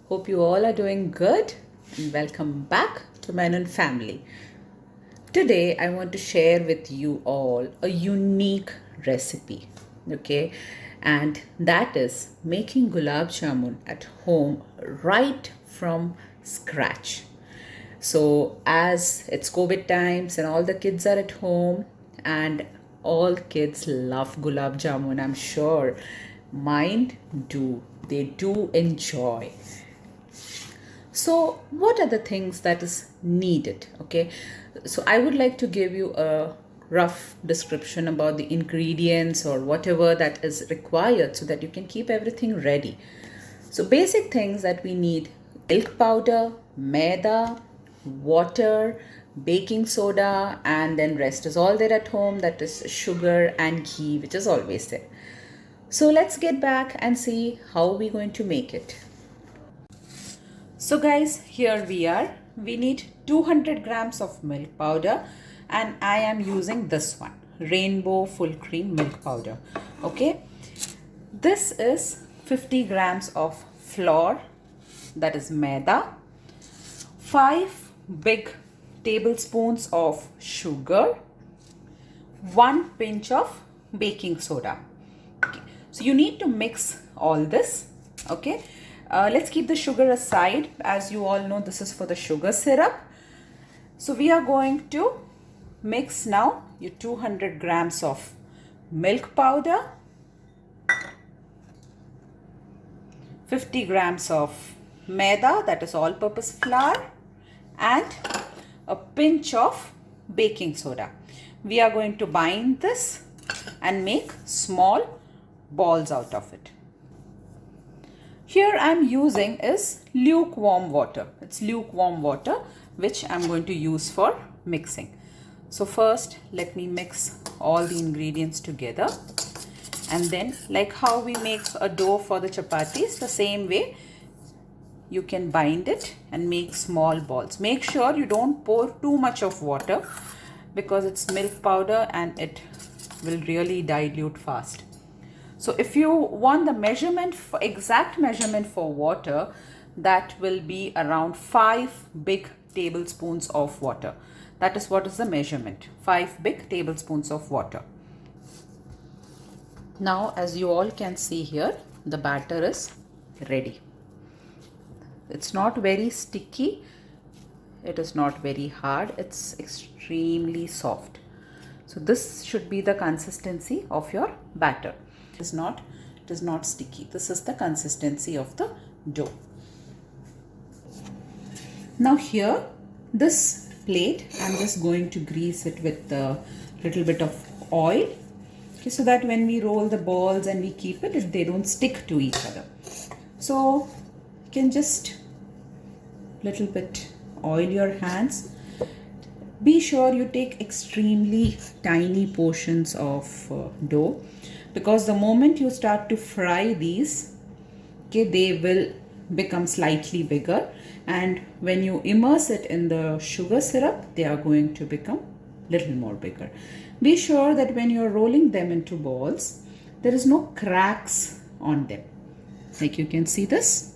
Hope you all are doing good and welcome back to Menon family. Today I want to share with you all a unique recipe, okay? And that is making gulab jamun at home right from scratch. So as it's COVID times and all the kids are at home and all kids love gulab jamun, I'm sure mine do. They do enjoy. So what are the things that is needed? Okay, so I would like to give you a rough description about the ingredients or whatever that is required so that you can keep everything ready. So basic things that we need: milk powder, maida, water, baking soda, and then rest is all there at home, that is sugar and ghee, which is always there. So let's get back and see how we're going to make it. So guys, here we are. We need 200 grams of milk powder and I am using this one, Rainbow Full Cream Milk Powder. Okay. This is 50 grams of flour, that is maida, 5 big tablespoons of sugar, 1 pinch of baking soda. Okay. So you need to mix all this. Okay. Let's keep the sugar aside. As you all know, this is for the sugar syrup. So we are going to mix now your 200 grams of milk powder, 50 grams of maida, that is all-purpose flour, and a pinch of baking soda. We are going to bind this and make small balls out of it. Here I am using is lukewarm water. It's lukewarm water which I am going to use for mixing. So first let me mix all the ingredients together, and then like how we make a dough for the chapatis, the same way you can bind it and make small balls. Make sure you don't pour too much of water because it's milk powder and it will really dilute fast. So if you want the measurement, for exact measurement for water, that will be around 5 big tablespoons of water. That is what is the measurement, 5 big tablespoons of water. Now as you all can see here, the batter is ready. It's not very sticky, it is not very hard, it's extremely soft. So this should be the consistency of your batter. It is not sticky. This is the consistency of the dough. Now here, this plate, I'm just going to grease it with a little bit of oil, okay, so that when we roll the balls and we keep it, they don't stick to each other. So you can just little bit oil your hands. Be sure you take extremely tiny portions of dough, because the moment you start to fry these, okay, they will become slightly bigger, and when you immerse it in the sugar syrup, they are going to become little more bigger. Be sure that when you're rolling them into balls, there is no cracks on them. Like you can see this,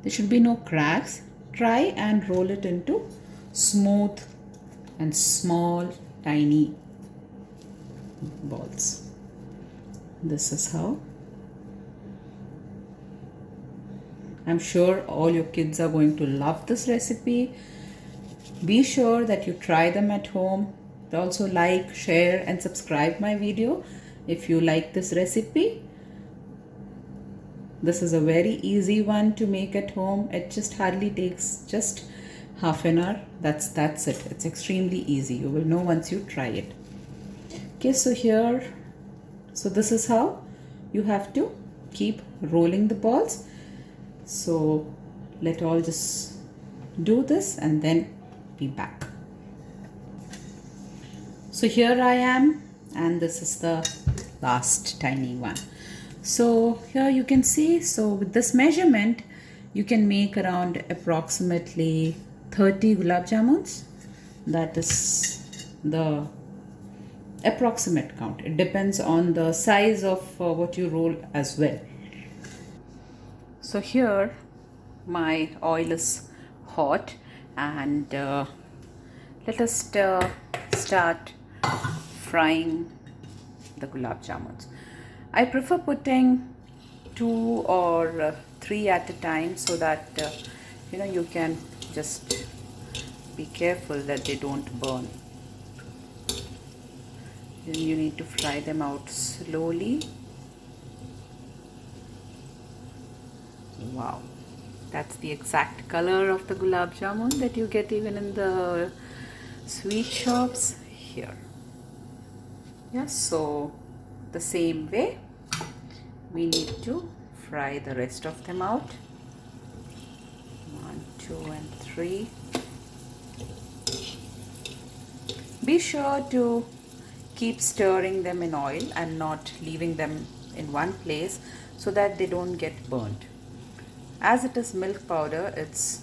there should be no cracks. Try and roll it into smooth and small tiny balls. This is how. I'm sure all your kids are going to love this recipe. Be sure that you try them at home. Also like, share and subscribe my video if you like this recipe. This is a very easy one to make at home. It just hardly takes just half an hour. That's it. It's extremely easy. You will know once you try it. Okay, so here, so this is how you have to keep rolling the balls. So let all just do this and then be back. So here I am, and this is the last tiny one. So here you can see, so with this measurement you can make around approximately 30 gulab jamuns. That is the approximate count. It depends on the size of what you roll as well. So here my oil is hot, and let us start frying the gulab jamuns. I prefer putting 2 or 3 at a time, so that you can just be careful that they don't burn. Then you need to fry them out slowly. Wow, that's the exact color of the gulab jamun that you get even in the sweet shops here. Yes, so the same way we need to fry the rest of them out. 1, 2 and 3. Be sure to keep stirring them in oil and not leaving them in one place, so that they don't get burnt. As it is milk powder, it's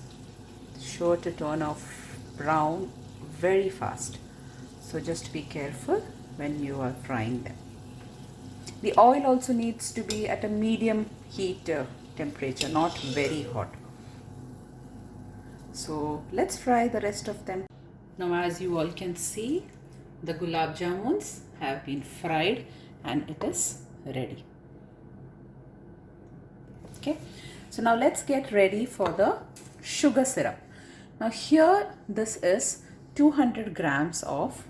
sure to turn off brown very fast. So just be careful when you are frying them. The oil also needs to be at a medium heat temperature, not very hot. So let's fry the rest of them. Now, as you all can see, the gulab jamuns have been fried and it is ready. Okay, so now let's get ready for the sugar syrup. Now here, this is 200 grams of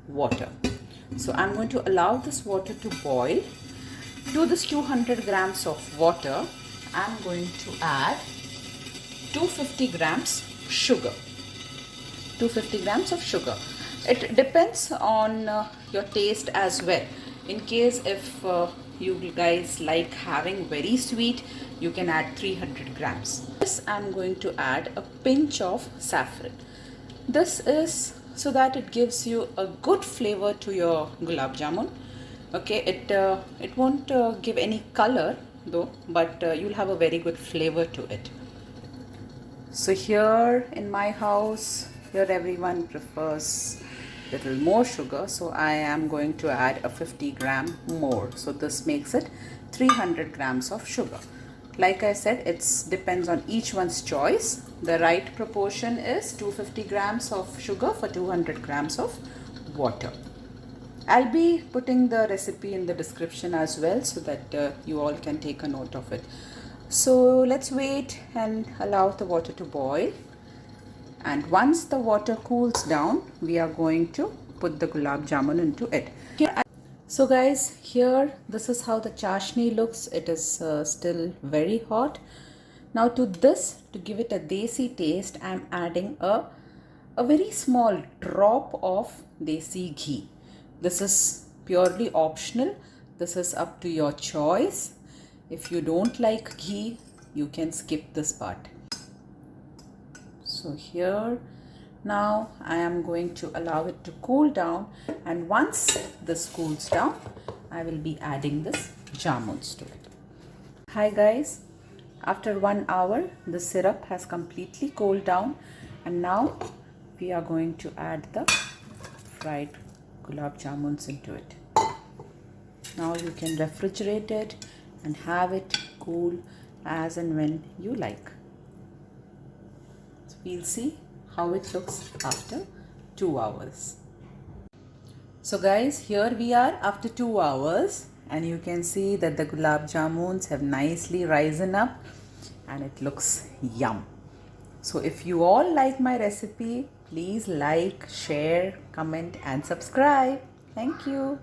water. So I'm going to allow this water to boil. To this 200 grams of water, I'm going to add 250 grams sugar. 250 grams of sugar. It depends on your taste as well. In case if you guys like having very sweet, you can add 300 grams. This I'm going to add a pinch of saffron. This is so that it gives you a good flavor to your gulab jamun. Okay, it won't give any color though, but you'll have a very good flavor to it. So here in my house, here everyone prefers little more sugar, so I am going to add a 50 gram more. So this makes it 300 grams of sugar. Like I said, it depends on each one's choice. The right proportion is 250 grams of sugar for 200 grams of water. I'll be putting the recipe in the description as well, so that you all can take a note of it. So let's wait and allow the water to boil. And once the water cools down, we are going to put the gulab jamun into it. So guys, here this is how the chashni looks. It is still very hot. Now to this, to give it a desi taste, I am adding a very small drop of desi ghee. This is purely optional. This is up to your choice. If you don't like ghee, you can skip this part. So here, now I am going to allow it to cool down, and once this cools down, I will be adding this jamuns to it. Hi guys, after 1 hour, the syrup has completely cooled down, and now we are going to add the fried gulab jamuns into it. Now you can refrigerate it and have it cool as and when you like. So we'll see how it looks after 2 hours. So guys, here we are after 2 hours, and you can see that the gulab jamuns have nicely risen up and it looks yum. So if you all like my recipe, please like, share, comment and subscribe. Thank you.